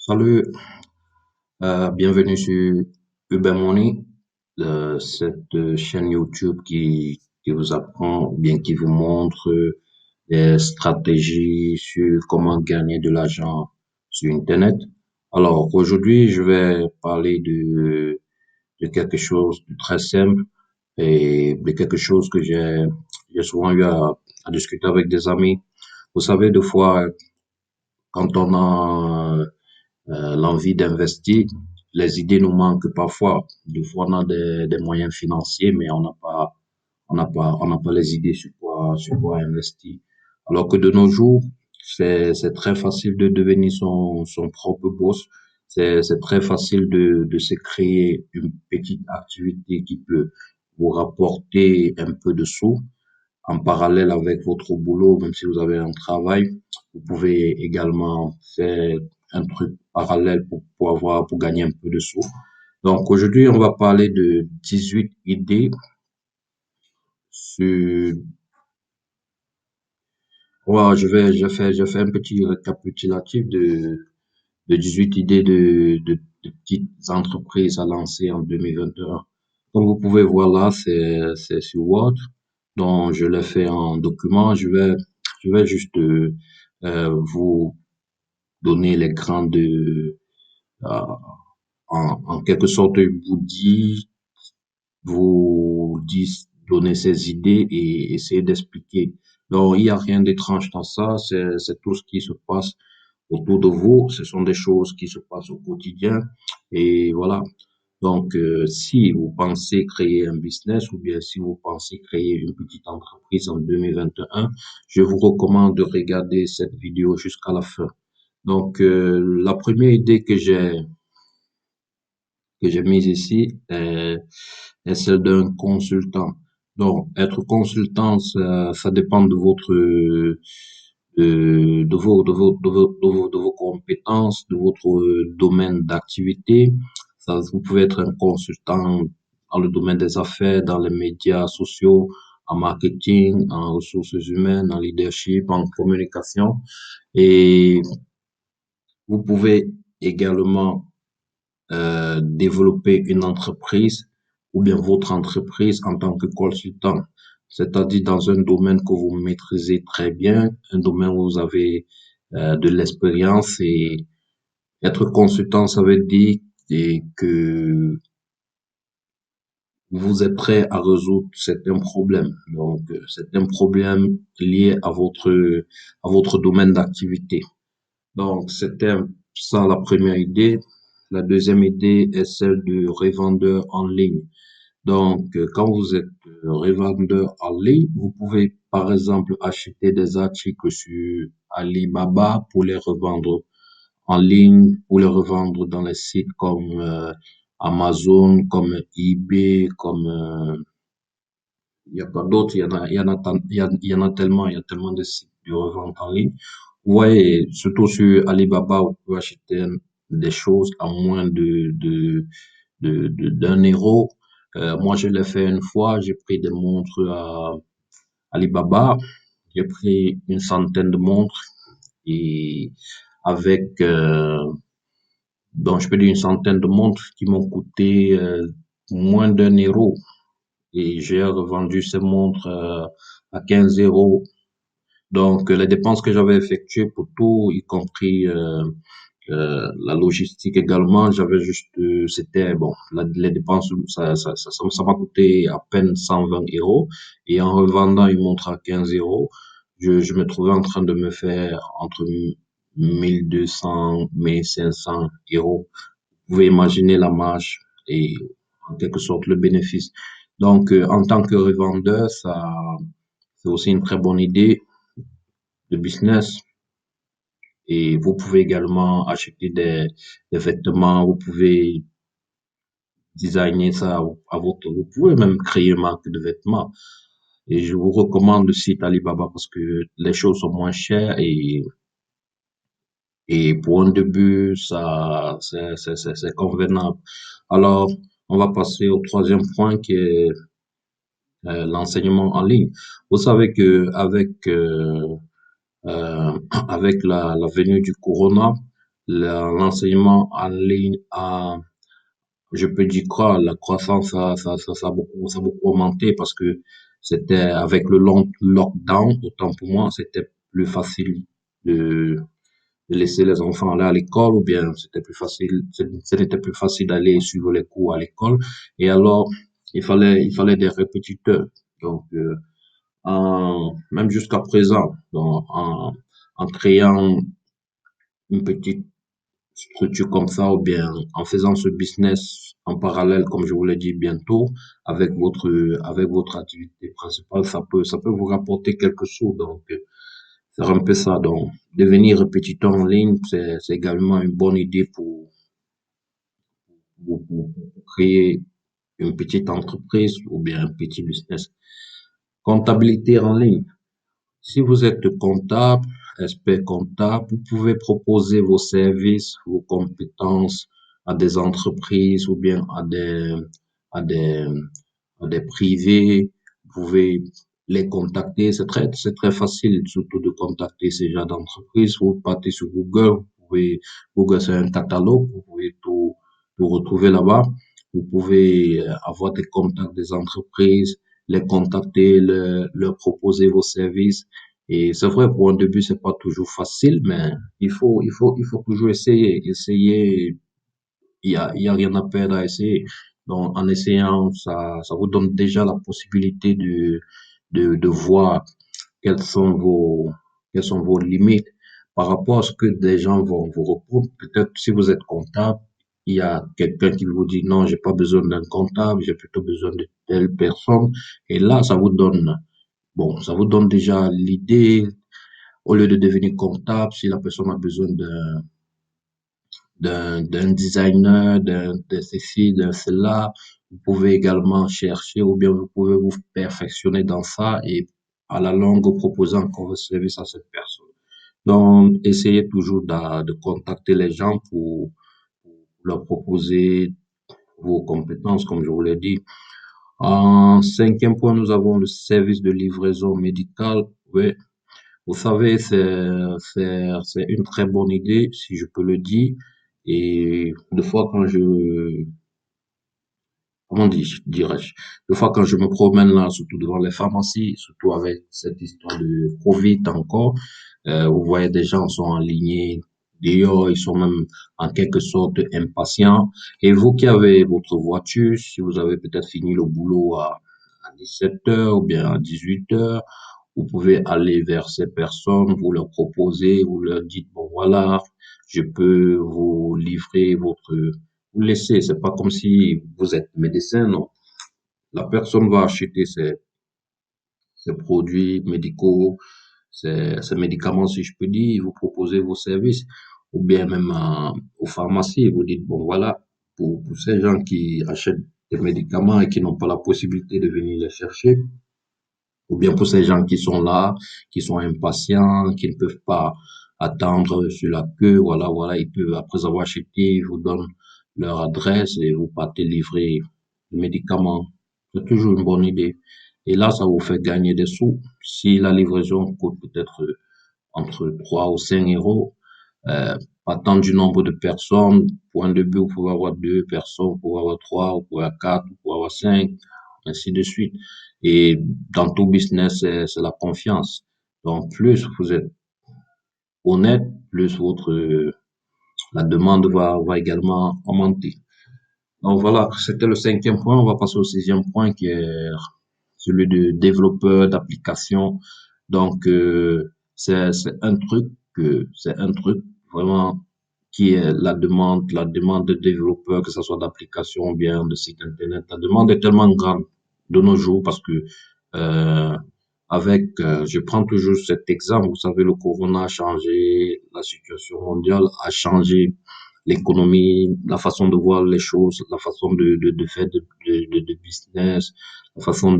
Salut, bienvenue sur Uber Money, cette chaîne YouTube qui vous apprend, ou bien qui vous montre des stratégies sur comment gagner de l'argent sur Internet. Alors aujourd'hui, je vais parler de quelque chose de très simple et de quelque chose que j'ai souvent eu à discuter avec des amis. Vous savez, des fois, quand on a l'envie d'investir. Les idées nous manquent parfois. Des fois, on a des moyens financiers, mais on n'a pas les idées sur quoi investir. Alors que de nos jours, c'est très facile de devenir son propre boss. C'est très facile de se créer une petite activité qui peut vous rapporter un peu de sous en parallèle avec votre boulot, même si vous avez un travail, vous pouvez également faire un truc parallèle pour gagner un peu de sous. Donc aujourd'hui, on va parler de 18 idées sur, je fais un petit récapitulatif de 18 idées de petites entreprises à lancer en 2021. Comme vous pouvez voir là, c'est sur Word, donc je l'ai fait en document. Je vais juste vous donner les grandes, en quelque sorte, donner ses idées et essayer d'expliquer. Donc, il n'y a rien d'étrange dans ça, c'est tout ce qui se passe autour de vous, ce sont des choses qui se passent au quotidien et voilà. Donc, si vous pensez créer un business ou bien si vous pensez créer une petite entreprise en 2021, je vous recommande de regarder cette vidéo jusqu'à la fin. Donc, la première idée que j'ai mise ici est celle d'un consultant. Donc, être consultant, ça dépend de de vos compétences, de votre domaine d'activité. Ça, vous pouvez être un consultant dans le domaine des affaires, dans les médias sociaux, en marketing, en ressources humaines, en leadership, en communication. Et vous pouvez également développer une entreprise ou bien votre entreprise en tant que consultant, c'est-à-dire dans un domaine que vous maîtrisez très bien, un domaine où vous avez de l'expérience et être consultant, ça veut dire que vous êtes prêt à résoudre certains problèmes. Donc, certains problèmes liés à votre domaine d'activité. Donc, c'était ça la première idée. La deuxième idée est celle du revendeur en ligne. Donc, quand vous êtes revendeur en ligne, vous pouvez, par exemple, acheter des articles sur Alibaba pour les revendre en ligne, pour les revendre dans les sites comme Amazon, comme eBay, comme il y a pas d'autres, il y en a tellement, il y a tellement de sites de revente en ligne. Ouais, surtout sur Alibaba, vous pouvez acheter des choses à moins d'un euro. Moi, je l'ai fait une fois, j'ai pris des montres à Alibaba, j'ai pris une centaine de montres et avec, donc je peux dire une centaine de montres qui m'ont coûté moins d'un euro et j'ai revendu ces montres à 15 euros. Donc, les dépenses que j'avais effectuées pour tout, y compris la logistique également, j'avais juste, c'était bon, les dépenses, ça m'a coûté à peine 120 euros. Et en revendant une montre à 15 euros, je me trouvais en train de me faire entre 1200, 1500 euros. Vous pouvez imaginer la marge et en quelque sorte le bénéfice. Donc, en tant que revendeur, ça, c'est aussi une très bonne idée de business. Et vous pouvez également acheter des vêtements, vous pouvez designer ça à votre, vous pouvez même créer une marque de vêtements. Et je vous recommande le site Alibaba parce que les choses sont moins chères et pour un début, ça, c'est convenable. Alors, on va passer au troisième point qui est l'enseignement en ligne. Vous savez que avec avec la venue du corona, l'enseignement en ligne a, je peux dire quoi, la croissance ça a beaucoup augmenté parce que c'était avec le long lockdown, autant pour moi, c'était plus facile de, de laisser les enfants aller à l'école ou bien c'était plus facile d'aller suivre les cours à l'école. Et alors, il fallait des répétiteurs. Donc, même jusqu'à présent, en créant une petite structure comme ça ou bien en faisant ce business en parallèle, comme je vous l'ai dit bientôt, avec votre activité principale, ça peut vous rapporter quelque chose. Donc, c'est un peu ça. Donc, devenir répétiteur en ligne, c'est également une bonne idée pour créer une petite entreprise ou bien un petit business. Comptabilité en ligne. Si vous êtes comptable, expert comptable, vous pouvez proposer vos services, vos compétences à des entreprises ou bien à des, à des privés. Vous pouvez les contacter. C'est très facile, surtout de contacter ces gens d'entreprise. Vous partez sur Google. Google, c'est un catalogue. Vous pouvez tout retrouver là-bas. Vous pouvez avoir des contacts des entreprises, les contacter, leur proposer vos services. Et c'est vrai, pour un début, c'est pas toujours facile, mais il faut toujours essayer. Essayer, il y a rien à perdre à essayer. Donc, en essayant, ça vous donne déjà la possibilité de voir quelles sont quelles sont vos limites par rapport à ce que des gens vont vous répondre. Peut-être si vous êtes comptable, il y a quelqu'un qui vous dit non, j'ai pas besoin d'un comptable, j'ai plutôt besoin de telle personne. Et là, bon, ça vous donne déjà l'idée au lieu de devenir comptable, si la personne a besoin d'un designer, de ceci, de cela, vous pouvez également chercher ou bien vous pouvez vous perfectionner dans ça et à la longue proposer encore vos services à cette personne. Donc, essayez toujours de contacter les gens pour leur proposer vos compétences, comme je vous l'ai dit. En cinquième point, nous avons le service de livraison médicale. Oui, vous savez, c'est une très bonne idée, si je peux le dire. Et des fois, comment dirais-je, des fois, quand je me promène là, surtout devant les pharmacies, surtout avec cette histoire de Covid encore, vous voyez des gens sont alignés dehors, ils sont même en quelque sorte impatients. Et vous qui avez votre voiture, si vous avez peut-être fini le boulot à 17 heures ou bien à 18 heures, vous pouvez aller vers ces personnes, vous leur proposez, vous leur dites, bon voilà, je peux vous livrer vous laissez, c'est pas comme si vous êtes médecin, non. La personne va acheter ses produits médicaux, ses médicaments, si je peux dire, vous proposez vos services, ou bien même aux pharmacies, vous dites, bon voilà, pour ces gens qui achètent des médicaments et qui n'ont pas la possibilité de venir les chercher, ou bien pour ces gens qui sont là, qui sont impatients, qui ne peuvent pas attendre sur la queue, voilà, ils peuvent, après avoir acheté, ils vous donnent leur adresse et vous partez livrer le médicament. C'est toujours une bonne idée. Et là, ça vous fait gagner des sous. Si la livraison coûte peut-être entre 3 ou 5 euros, partant du nombre de personnes, pour un début, vous pouvez avoir deux personnes, vous pouvez avoir trois, vous pouvez avoir quatre, vous pouvez avoir cinq, ainsi de suite. Et dans tout business, c'est la confiance. Donc, plus vous êtes honnête, plus la demande va également augmenter. Donc voilà, c'était le cinquième point. On va passer au sixième point qui est celui de développeur d'application. Donc, c'est un truc c'est un truc vraiment qui est la demande de développeurs, que ce soit d'applications ou bien de sites internet. La demande est tellement grande de nos jours parce que, euh, je prends toujours cet exemple, vous savez, le corona a changé, la situation mondiale a changé l'économie, la façon de voir les choses, la façon de faire de business, la façon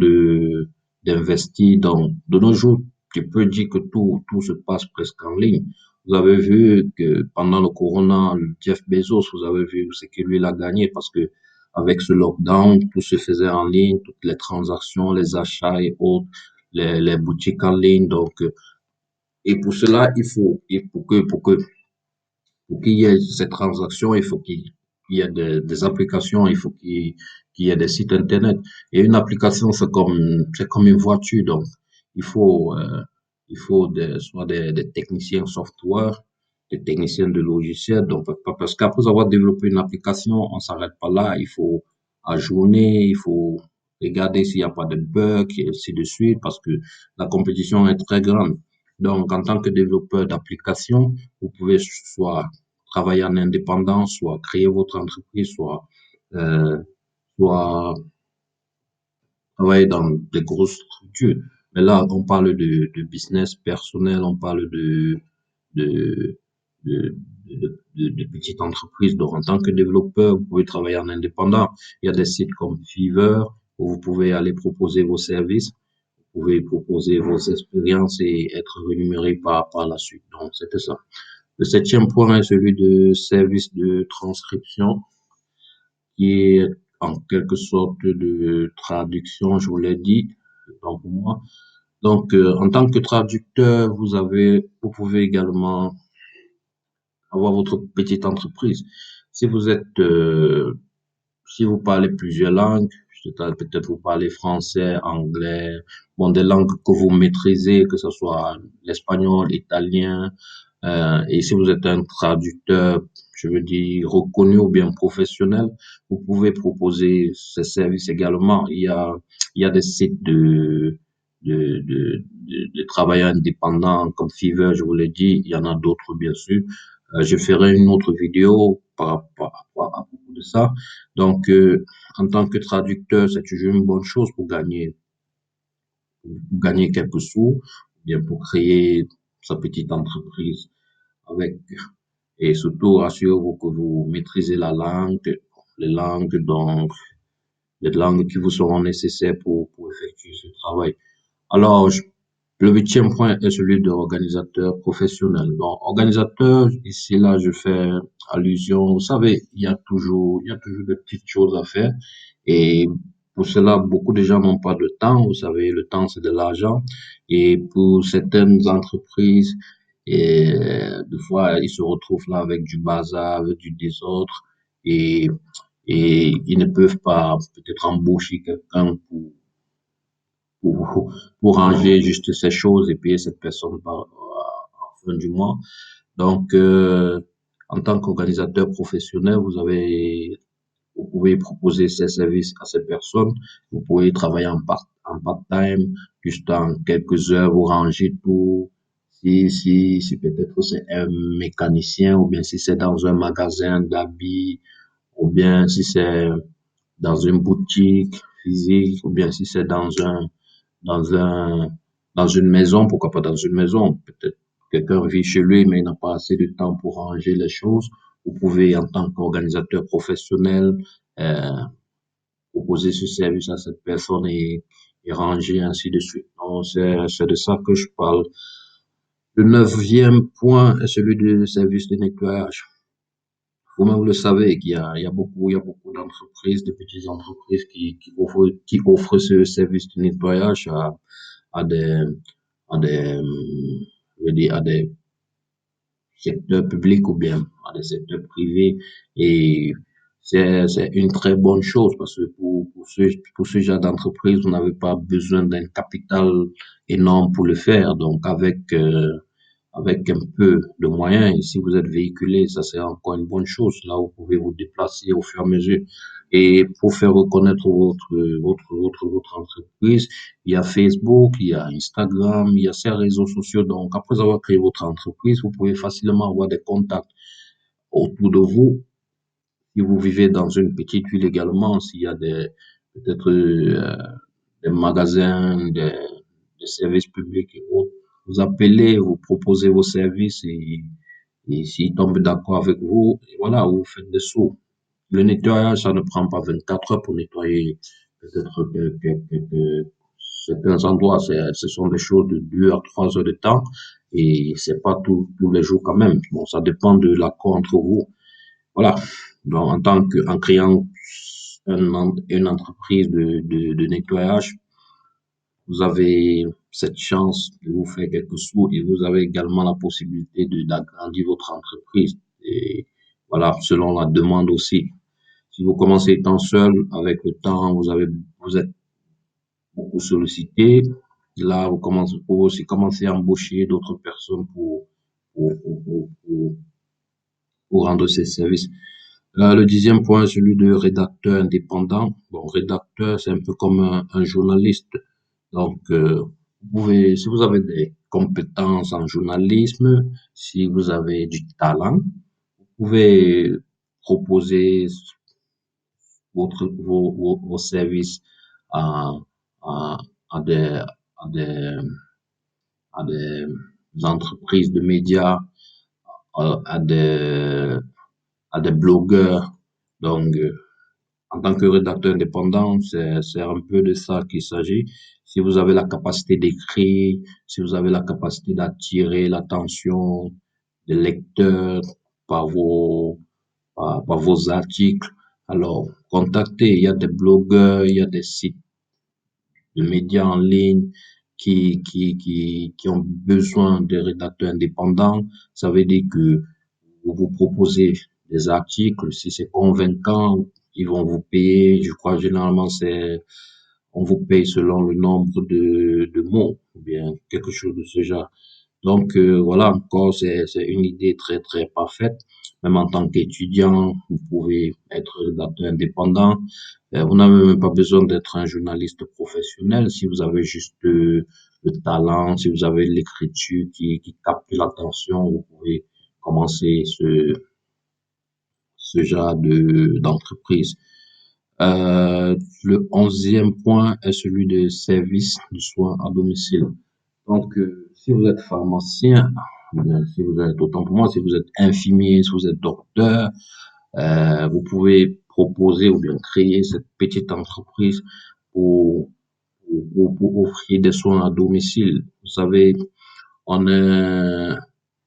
d'investir. Donc, de nos jours, tu peux dire que tout se passe presque en ligne. Vous avez vu que pendant le corona, Jeff Bezos, vous avez vu ce que lui il a gagné parce que avec ce lockdown, tout se faisait en ligne, toutes les transactions, les achats et autres, les boutiques en ligne. Donc, et pour cela, il faut, et pour Pour qu'il y ait ces transactions, il faut qu'il y ait des applications, il faut qu'il y ait des sites internet. Et une application, c'est comme une voiture, donc il faut, euh, il faut soit des techniciens software, des techniciens de logiciels. Donc, parce qu'après avoir développé une application, on s'arrête pas là. Il faut ajourner, il faut regarder s'il n'y a pas de bugs, et ainsi de suite, parce que la compétition est très grande. Donc, en tant que développeur d'application, vous pouvez soit travailler en indépendant, soit créer votre entreprise, euh, soit travailler dans des grosses structures. Mais là, on parle de business personnel, on parle de, de, de petites entreprises. Donc, en tant que développeur, vous pouvez travailler en indépendant. Il y a des sites comme Fiverr où vous pouvez aller proposer vos services, vous pouvez proposer vos expériences et être rémunéré par la suite. Donc, c'était ça. Le septième point est celui de service de transcription, qui est en quelque sorte de traduction, je vous l'ai dit, autant pour moi. Donc, en tant que traducteur, vous pouvez également avoir votre petite entreprise. Si vous êtes, si vous parlez plusieurs langues, peut-être vous parlez français, anglais, bon, des langues que vous maîtrisez, que ce soit l'espagnol, l'italien, et si vous êtes un traducteur, je veux dire, reconnu ou bien professionnel, vous pouvez proposer ces services également. Il y a des sites de travailleurs indépendants comme Fiverr, je vous l'ai dit. Il y en a d'autres, bien sûr. Je ferai une autre vidéo à propos de ça. Donc, en tant que traducteur, c'est toujours une bonne chose pour gagner quelques sous, ou bien pour créer sa petite entreprise avec. Et surtout, rassurez-vous que vous maîtrisez la langue, les langues, donc, les langues qui vous seront nécessaires pour effectuer ce travail. Alors, le huitième point est celui de organisateur professionnel. Donc, organisateur, ici, là, je fais allusion, vous savez, il y a toujours des petites choses à faire. Et pour cela, beaucoup de gens n'ont pas de temps. Vous savez, le temps, c'est de l'argent. Et pour certaines entreprises, et, des fois, ils se retrouvent là avec du bazar, avec du désordre. Et, et ils ne peuvent pas peut-être embaucher quelqu'un pour ranger juste ces choses et payer cette personne en fin du mois. Donc, en tant qu'organisateur professionnel, vous pouvez proposer ces services à ces personnes. Vous pouvez travailler en part-time, juste en quelques heures, vous rangez tout. Si peut-être c'est un mécanicien, ou bien si c'est dans un magasin d'habits, ou bien si c'est dans une boutique physique, ou bien si c'est dans un, dans une maison, pourquoi pas dans une maison? Peut-être quelqu'un vit chez lui, mais il n'a pas assez de temps pour ranger les choses. Vous pouvez, en tant qu'organisateur professionnel, euh, proposer ce service à cette personne et ranger ainsi de suite. Donc, c'est de ça que je parle. Le neuvième point est celui du service de nettoyage. Vous-même le savez il y a beaucoup d'entreprises, de petites entreprises qui offrent ce service de nettoyage à des, à des, je veux dire, à des secteurs publics ou bien à des secteurs privés. Et c'est une très bonne chose parce que pour ce genre d'entreprise, vous n'avez pas besoin d'un capital énorme pour le faire. Donc, avec un peu de moyens, et si vous êtes véhiculé, ça c'est encore une bonne chose. Là, vous pouvez vous déplacer au fur et à mesure. Et pour faire reconnaître votre entreprise, il y a Facebook, il y a Instagram, il y a ces réseaux sociaux. Donc, après avoir créé votre entreprise, vous pouvez facilement avoir des contacts autour de vous. Si vous vivez dans une petite ville également, s'il y a peut-être des magasins, des services publics et autres, vous appelez, vous proposez vos services et s'ils tombent d'accord avec vous, et voilà, vous faites des sous. Le nettoyage, ça ne prend pas 24 heures pour nettoyer peut-être certains endroits. Ce sont des choses de 2 à 3 heures de temps et c'est pas tous les jours quand même. Bon, ça dépend de l'accord entre vous. Voilà. Donc, en créant une entreprise de nettoyage, vous avez cette chance de vous faire quelques sous et vous avez également la possibilité d'agrandir votre entreprise. Et voilà, selon la demande aussi. Si vous commencez étant seul, avec le temps, vous êtes beaucoup sollicité. Là, vous aussi commencer à embaucher d'autres personnes pour rendre ces services. Le dixième point, celui de rédacteur indépendant. Bon, rédacteur, c'est un peu comme un journaliste. Donc, si vous avez des compétences en journalisme, si vous avez du talent, vous pouvez proposer vos services à, à, à des, à des, à des entreprises de médias, à à des blogueurs. Donc, en tant que rédacteur indépendant, c'est un peu de ça qu'il s'agit. Si vous avez la capacité d'écrire, si vous avez la capacité d'attirer l'attention des lecteurs par par vos articles, alors contactez. Il y a des blogueurs, il y a des sites de médias en ligne qui ont besoin de rédacteurs indépendants. Ça veut dire que vous proposez des articles, si c'est convaincant, ils vont vous payer. Je crois généralement on vous paye selon le nombre de mots, ou bien quelque chose de ce genre. Donc voilà, encore, c'est une idée très, très parfaite. Même en tant qu'étudiant, vous pouvez être rédacteur indépendant. Vous n'avez même pas besoin d'être un journaliste professionnel. Si vous avez juste le talent, si vous avez l'écriture qui capte l'attention, vous pouvez commencer ce genre d'entreprise. Le onzième point est celui des services de soins à domicile. Donc, si vous êtes pharmacien, si vous êtes, autant pour moi, si vous êtes infirmier, si vous êtes docteur, vous pouvez proposer ou bien créer cette petite entreprise pour, pour offrir des soins à domicile. Vous savez, on est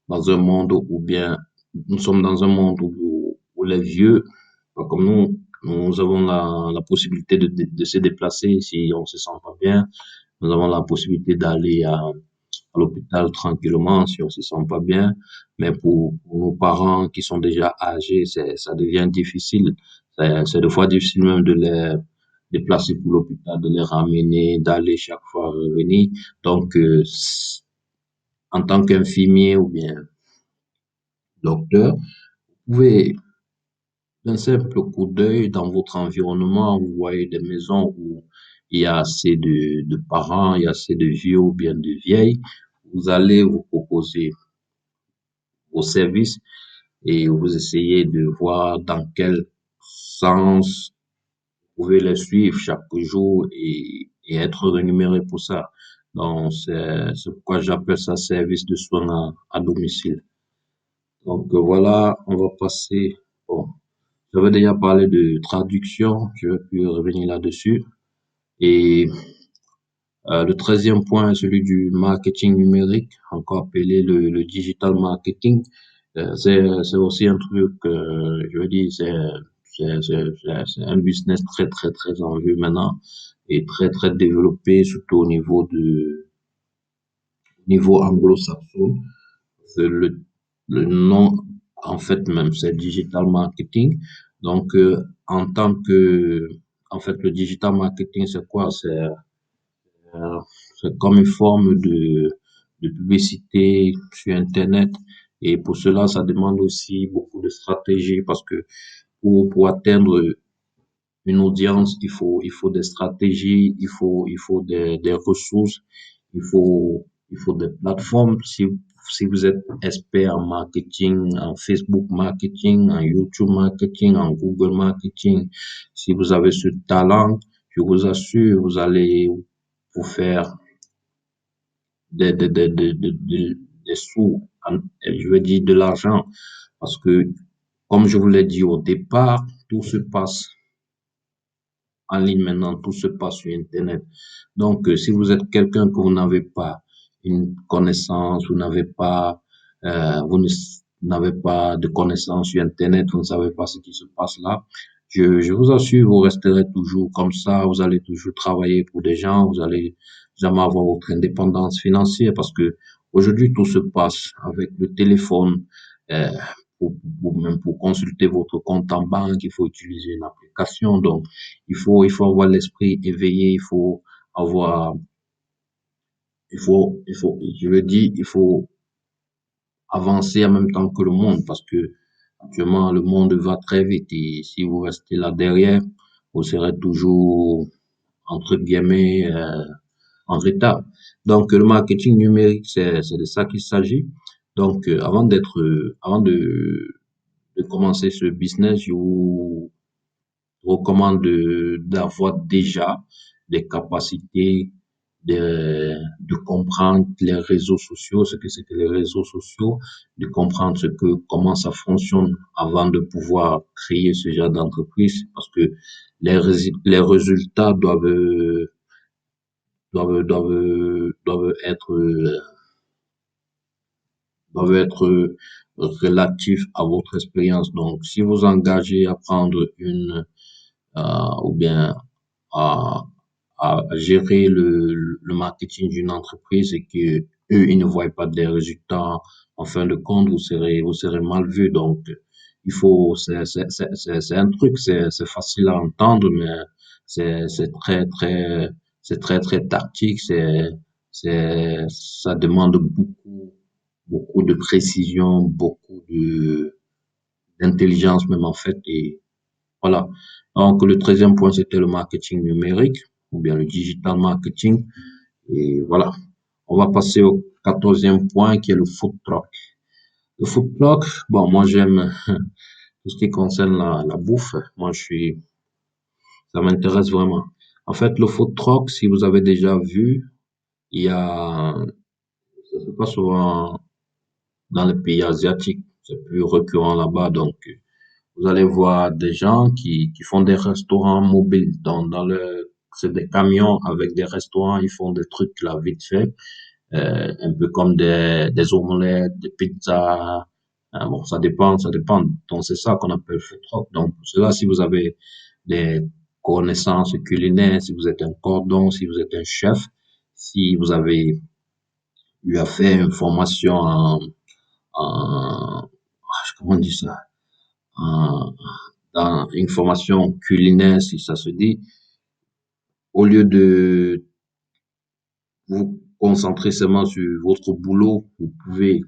dans un monde où bien, nous sommes dans un monde où les vieux, pas comme nous avons la possibilité de se déplacer si on se sent pas bien. Nous avons la possibilité d'aller à l'hôpital tranquillement si on se sent pas bien. Mais pour nos parents qui sont déjà âgés, ça devient difficile. C'est des fois difficile même de les déplacer pour l'hôpital, de les ramener, d'aller chaque fois revenir. Donc, en tant qu'infirmier ou bien docteur, vous pouvez d'un simple coup d'œil dans votre environnement, vous voyez des maisons où il y a assez de parents, il y a assez de vieux ou bien de vieilles. Vous allez vous proposer vos services et vous essayez de voir dans quel sens vous pouvez les suivre chaque jour et être rémunéré pour ça. Donc, c'est pourquoi j'appelle ça service de soins à domicile. Donc, voilà, on va passer. Bon, j'avais déjà parlé de traduction, je vais plus revenir là-dessus. Et le treizième point est celui du marketing numérique, encore appelé le digital marketing. C'est aussi un truc, je veux dire, c'est un business très, très, très en vue maintenant et très, très développé, surtout niveau anglo-saxon. C'est le nom, en fait, même, c'est digital marketing. Donc, en fait, le digital marketing, c'est quoi? Euh, c'est comme une forme de publicité sur Internet. Et pour cela, ça demande aussi beaucoup de stratégie parce que pour atteindre une audience, il faut des stratégies, il faut des ressources, il faut des plateformes. Si vous êtes expert en marketing, en Facebook marketing, en YouTube marketing, en Google marketing, si vous avez ce talent, je vous assure, vous allez vous faire des sous, je veux dire de l'argent, parce que, comme je vous l'ai dit au départ, tout se passe en ligne maintenant, tout se passe sur Internet. Donc, si vous êtes quelqu'un que vous n'avez pas une connaissance, vous n'avez pas de connaissance sur Internet, vous ne savez pas ce qui se passe là, je vous assure, vous resterez toujours comme ça, vous allez toujours travailler pour des gens, vous allez jamais avoir votre indépendance financière parce que aujourd'hui, tout se passe avec le téléphone. Euh, même pour consulter votre compte en banque, il faut utiliser une application. Donc, il faut avoir l'esprit éveillé, avoir, je le dis, il faut avancer en même temps que le monde parce que actuellement, le monde va très vite et si vous restez là derrière, vous serez toujours, entre guillemets, en retard. Donc, le marketing numérique, c'est de ça qu'il s'agit. Donc, avant de commencer ce business, je vous recommande d'avoir déjà des capacités de comprendre les réseaux sociaux, ce que c'est que les réseaux sociaux, de comprendre comment ça fonctionne avant de pouvoir créer ce genre d'entreprise, parce que les résultats doivent être relatifs à votre expérience. Donc, si vous engagez à prendre ou bien à, à gérer le marketing d'une entreprise et que eux, ils ne voient pas des résultats, en fin de compte, vous serez mal vu. Donc, c'est un truc, c'est facile à entendre, mais c'est c'est très, très tactique, ça demande beaucoup de précision, d'intelligence même en fait, et voilà. Donc, le 13e point, c'était le marketing numérique ou bien le digital marketing. Et voilà. On va passer au 14e point qui est le food truck. Le food truck, bon, moi, j'aime tout ce qui concerne la bouffe. Ça m'intéresse vraiment. En fait, le food truck, si vous avez déjà vu, il y a, ça se passe souvent dans les pays asiatiques. C'est plus récurrent là-bas. Donc, vous allez voir des gens qui font des restaurants mobiles c'est des camions avec des restaurants, ils font des trucs là vite fait, un peu comme des omelettes, des pizzas. Bon, ça dépend. Donc c'est ça qu'on appelle food truck. Donc pour cela, si vous avez des connaissances culinaires, si vous êtes un cordon, si vous êtes un chef, si vous avez eu à faire une formation comment on dit ça, en, dans une formation culinaire, si ça se dit, au lieu de vous concentrer seulement sur votre boulot, vous pouvez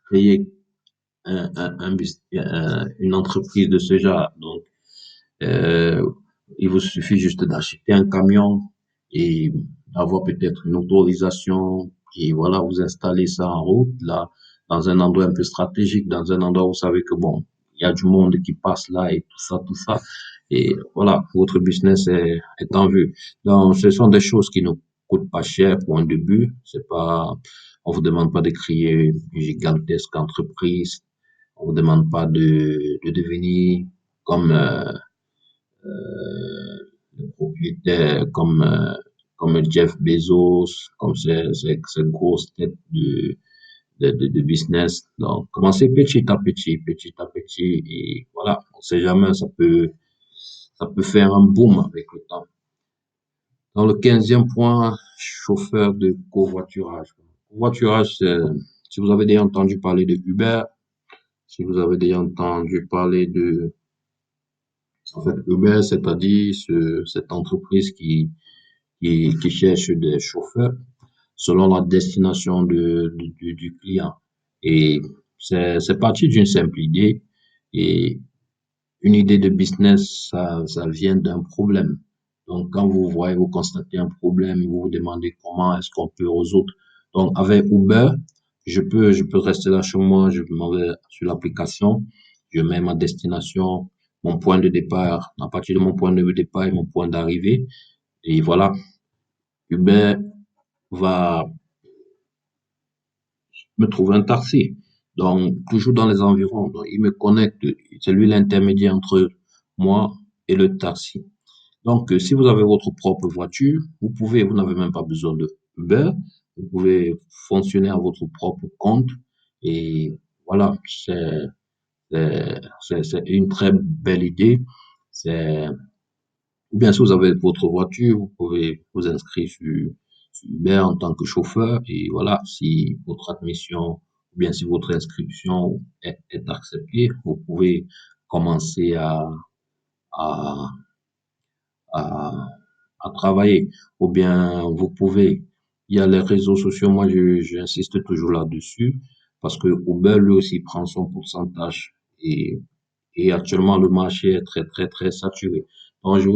créer une entreprise de ce genre. Donc, euh, il vous suffit juste d'acheter un camion et avoir peut-être une autorisation et voilà, vous installez ça en route, là, dans un endroit un peu stratégique, dans un endroit où vous savez que bon, il y a du monde qui passe là et tout ça, tout ça. Et voilà, votre business est en vue. Donc, ce sont des choses qui ne coûtent pas cher pour un début. C'est pas, on vous demande pas de créer une gigantesque entreprise. On vous demande pas de devenir comme le propriétaire, comme Jeff Bezos, comme ces grosses têtes de business. Donc, commencez petit à petit, et voilà. On sait jamais, ça peut faire un boom avec le temps. Dans le 15e point, chauffeur de covoiturage. Covoiturage, si vous avez déjà entendu parler de Uber, si vous avez déjà entendu parler en fait, Uber, c'est-à-dire cette entreprise qui cherche des chauffeurs selon la destination du client. Et c'est parti d'une simple idée. Et une idée de business, ça vient d'un problème. Donc, quand vous voyez, vous constatez un problème, vous vous demandez comment est-ce qu'on peut résoudre. Donc, avec Uber, je peux rester là chez moi, je m'en vais sur l'application, je mets ma destination, mon point de départ, à partir de mon point de départ et mon point d'arrivée. Et voilà, Uber va me trouver un taxi. Donc, toujours dans les environs. Donc, il me connecte, c'est lui l'intermédiaire entre moi et le taxi. Donc, si vous avez votre propre voiture, vous n'avez même pas besoin de Uber, vous pouvez fonctionner à votre propre compte et voilà, c'est une très belle idée. C'est, ou bien si vous avez votre voiture, vous pouvez vous inscrire sur Uber en tant que chauffeur et voilà, si votre admission, bien si votre inscription est acceptée, vous pouvez commencer à, à, à travailler. Ou bien vous pouvez, il y a les réseaux sociaux, moi j'insiste toujours là-dessus, parce que Uber lui aussi prend son pourcentage. Et actuellement, le marché est très, très, très saturé. Donc, je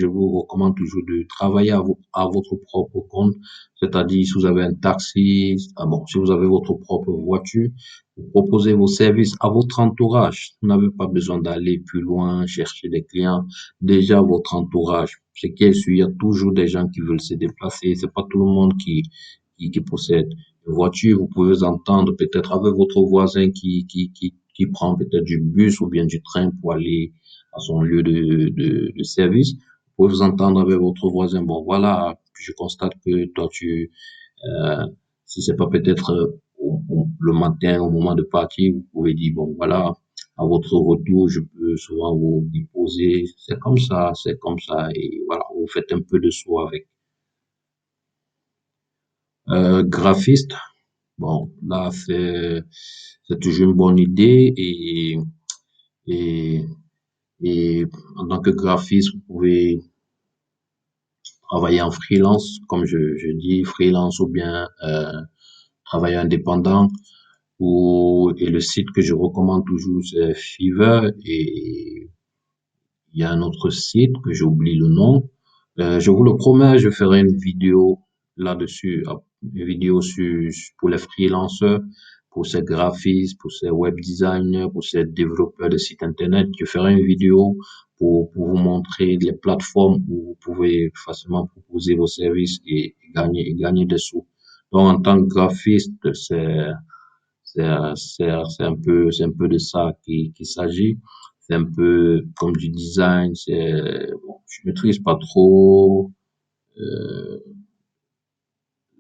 vous recommande toujours de travailler à votre propre compte. C'est-à-dire, si vous avez un taxi, si vous avez votre propre voiture, vous proposez vos services à votre entourage. Vous n'avez pas besoin d'aller plus loin, chercher des clients. Déjà, votre entourage. Ce qui est sûr, il y a toujours des gens qui veulent se déplacer. C'est pas tout le monde qui possède une voiture. Vous pouvez vous entendre peut-être avec votre voisin qui prend peut-être du bus ou bien du train pour aller à son lieu de service. Vous pouvez vous entendre avec votre voisin. Bon, voilà, je constate que toi, euh, si c'est pas peut-être le matin au moment de partir, vous pouvez dire, bon, voilà, à votre retour, je peux souvent vous déposer. C'est comme ça, et voilà, vous faites un peu de soi avec. Graphiste, bon, là, c'est toujours une bonne idée et, et en tant que graphiste, vous pouvez travailler en freelance, comme je dis, freelance ou bien travailler indépendant. Et le site que je recommande toujours, c'est Fiverr. Et il y a un autre site que j'oublie le nom. Je vous le promets, je ferai une vidéo là-dessus, une vidéo pour les freelanceurs, pour ces graphistes, pour ces web designers, pour ces développeurs de sites internet. Je ferai une vidéo pour vous montrer les plateformes où vous pouvez facilement proposer vos services et gagner des sous. Donc, en tant que graphiste, c'est un peu de ça qu'il s'agit. C'est un peu comme du design. Bon, je maîtrise pas trop euh,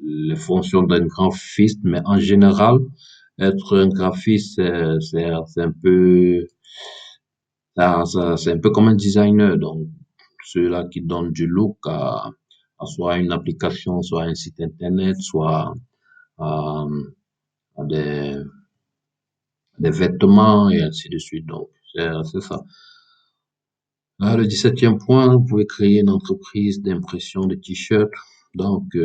les fonctions d'un graphiste, mais en général, être un graphiste, c'est un peu, c'est un peu comme un designer. Donc, ceux-là qui donnent du look à soit une application, soit un site internet, soit à, à des vêtements et ainsi de suite. Donc, c'est ça. Là, le 17e point, vous pouvez créer une entreprise d'impression de t-shirts. Donc,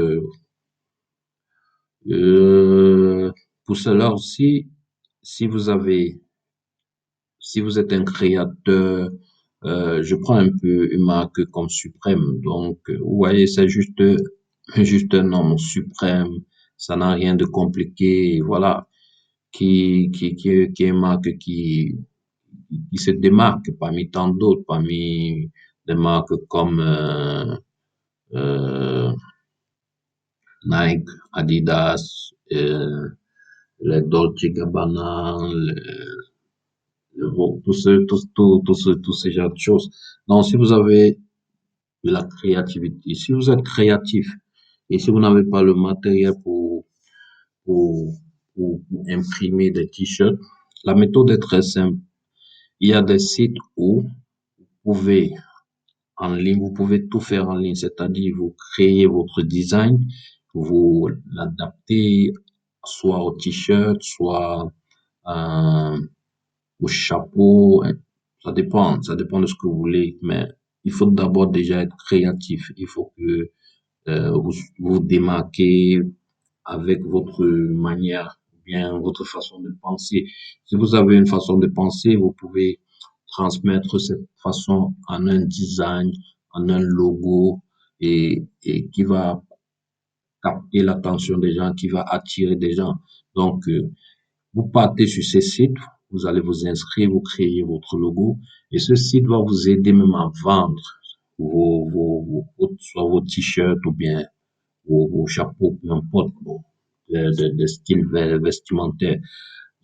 euh, pour cela aussi, si vous avez, si vous êtes un créateur, je prends un peu une marque comme Suprême. Donc, vous voyez, c'est juste un nom suprême. Ça n'a rien de compliqué. Voilà, qui est une marque qui se démarque parmi tant d'autres, parmi des marques comme euh, Nike, Adidas, les Dolce Gabbana, bon, tous ces genres de choses. Donc, si vous avez de la créativité, si vous êtes créatif et si vous n'avez pas le matériel pour, pour imprimer des t-shirts, la méthode est très simple. Il y a des sites où vous pouvez en ligne, vous pouvez tout faire en ligne, c'est-à-dire vous créez votre design, vous l'adaptez soit au t-shirt, soit euh, au chapeau. Ça dépend de ce que vous voulez, mais il faut d'abord déjà être créatif. Il faut que vous vous démarquez avec votre manière, ou bien votre façon de penser. Si vous avez une façon de penser, vous pouvez transmettre cette façon en un design, en un logo et qui va capter l'attention des gens, qui va attirer des gens. Donc, vous partez sur ces sites, vous allez vous inscrire, vous créez votre logo et ce site va vous aider même à vendre soit vos t-shirts ou bien vos chapeaux, peu importe, bon, de style vestimentaire.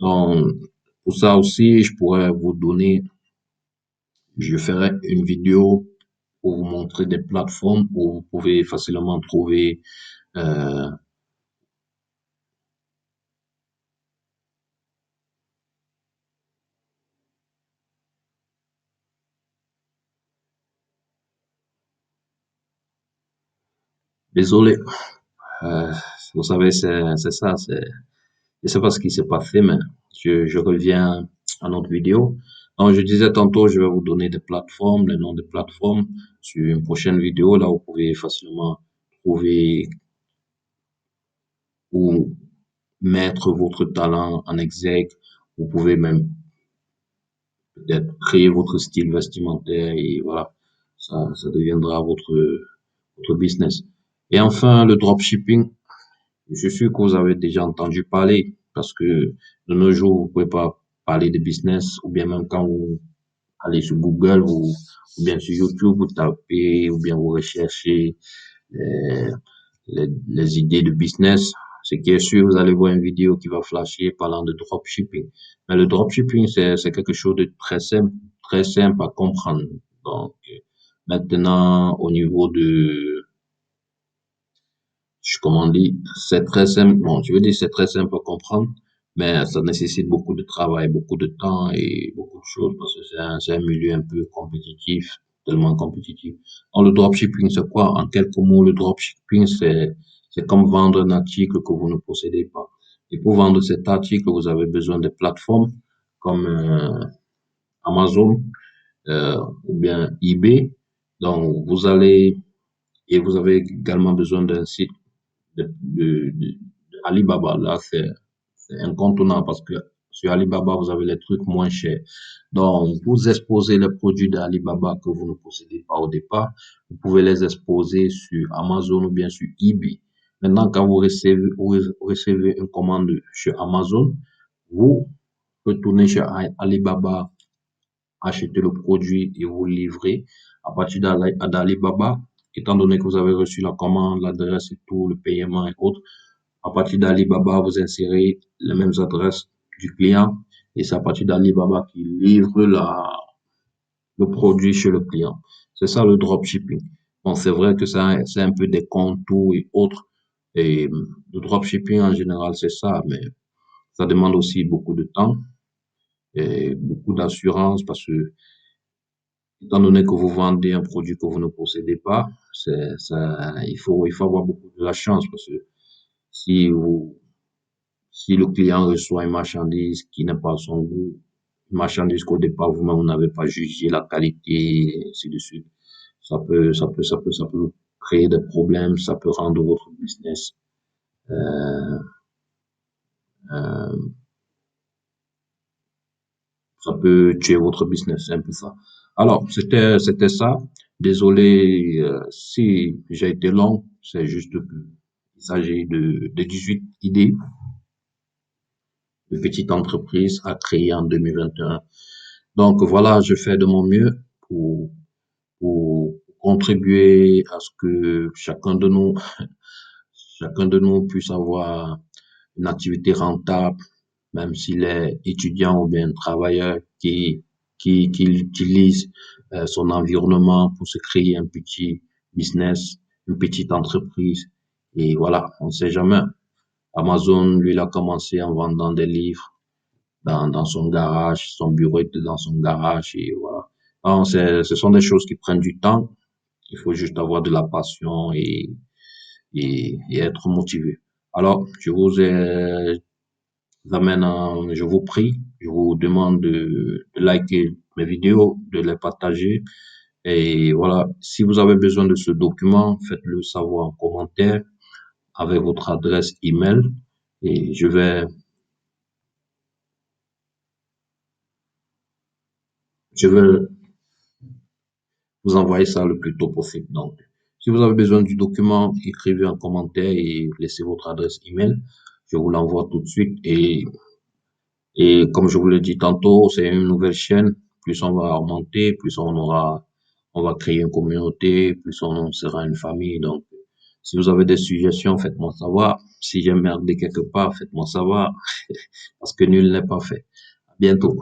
Donc, pour ça aussi, je pourrais vous donner, je ferai une vidéo pour vous montrer des plateformes où vous pouvez facilement trouver, euh, désolé, euh, vous savez, c'est ça, Je sais pas ce qui s'est passé, mais je reviens à notre vidéo. Donc, je disais tantôt, je vais vous donner des plateformes, les noms des plateformes sur une prochaine vidéo. Là, vous pouvez facilement trouver ou mettre votre talent en exergue. Vous pouvez même peut-être créer votre style vestimentaire et voilà, ça deviendra votre business. Et enfin, le dropshipping. Je suis sûr que vous avez déjà entendu parler parce que de nos jours, vous pouvez pas parler de business ou bien même quand vous allez sur Google ou bien sur YouTube, vous tapez ou bien vous recherchez les, les idées de business. Ce qui est sûr, vous allez voir une vidéo qui va flasher parlant de dropshipping. Mais le dropshipping, c'est quelque chose de très simple à comprendre. Donc, maintenant, au niveau de comme on dit, c'est très simple. Bon, je veux dire, c'est très simple à comprendre, mais ça nécessite beaucoup de travail, beaucoup de temps et beaucoup de choses parce que c'est un milieu un peu compétitif, tellement compétitif. Alors, le dropshipping, c'est quoi? En quelques mots, le dropshipping, c'est comme vendre un article que vous ne possédez pas. Et pour vendre cet article, vous avez besoin de plateformes comme Amazon ou bien eBay. Donc, vous avez également besoin d'un site de Alibaba. Là, c'est incontournable parce que sur Alibaba, vous avez les trucs moins chers. Donc, vous exposez les produits d'Alibaba que vous ne possédez pas au départ. Vous pouvez les exposer sur Amazon ou bien sur eBay. Maintenant, quand vous recevez une commande sur Amazon, vous retournez chez Alibaba, acheter le produit et vous le livrer à partir d'Alibaba, étant donné que vous avez reçu la commande, l'adresse et tout, le paiement et autres. À partir d'Alibaba, vous insérez les mêmes adresses du client et c'est à partir d'Alibaba qui livre le produit chez le client. C'est ça le dropshipping. Bon, c'est vrai que c'est un peu des contours et autres. Et le dropshipping en général, c'est ça, mais ça demande aussi beaucoup de temps et beaucoup d'assurance parce que étant donné que vous vendez un produit que vous ne possédez pas, il faut avoir beaucoup de la chance parce que si vous, si le client reçoit une marchandise qui n'est pas à son goût, une marchandise qu'au départ vous-même vous n'avez pas jugé la qualité, et ainsi de suite, ça peut créer des problèmes, ça peut rendre votre business, euh, euh, ça peut tuer votre business, c'est un peu ça. Alors, c'était ça. Désolé si j'ai été long, c'est juste que il s'agit de 18 idées de petites entreprises à créer en 2021. Donc voilà, je fais de mon mieux pour, pour contribuer à ce que chacun de nous puisse avoir une activité rentable, même s'il est étudiant ou bien travailleur qui utilise son environnement pour se créer un petit business, une petite entreprise. Et voilà, on ne sait jamais. Amazon, lui, il a commencé en vendant des livres dans son garage, son bureau était dans son garage et voilà. Donc, ce sont des choses qui prennent du temps. Il faut juste avoir de la passion et être motivé. Alors, je vous prie, je vous demande de liker mes vidéos, de les partager. Et voilà, si vous avez besoin de ce document, faites-le savoir en commentaire avec votre adresse email et je vais vous envoyer ça le plus tôt possible. Donc, si vous avez besoin du document, écrivez un commentaire et laissez votre adresse email. Je vous l'envoie tout de suite et comme je vous l'ai dit tantôt, c'est une nouvelle chaîne. Plus on va augmenter, on va créer une communauté, plus on sera une famille. Donc, si vous avez des suggestions, faites-moi savoir. Si j'ai merdé quelque part, faites-moi savoir parce que nul n'est pas fait. À bientôt.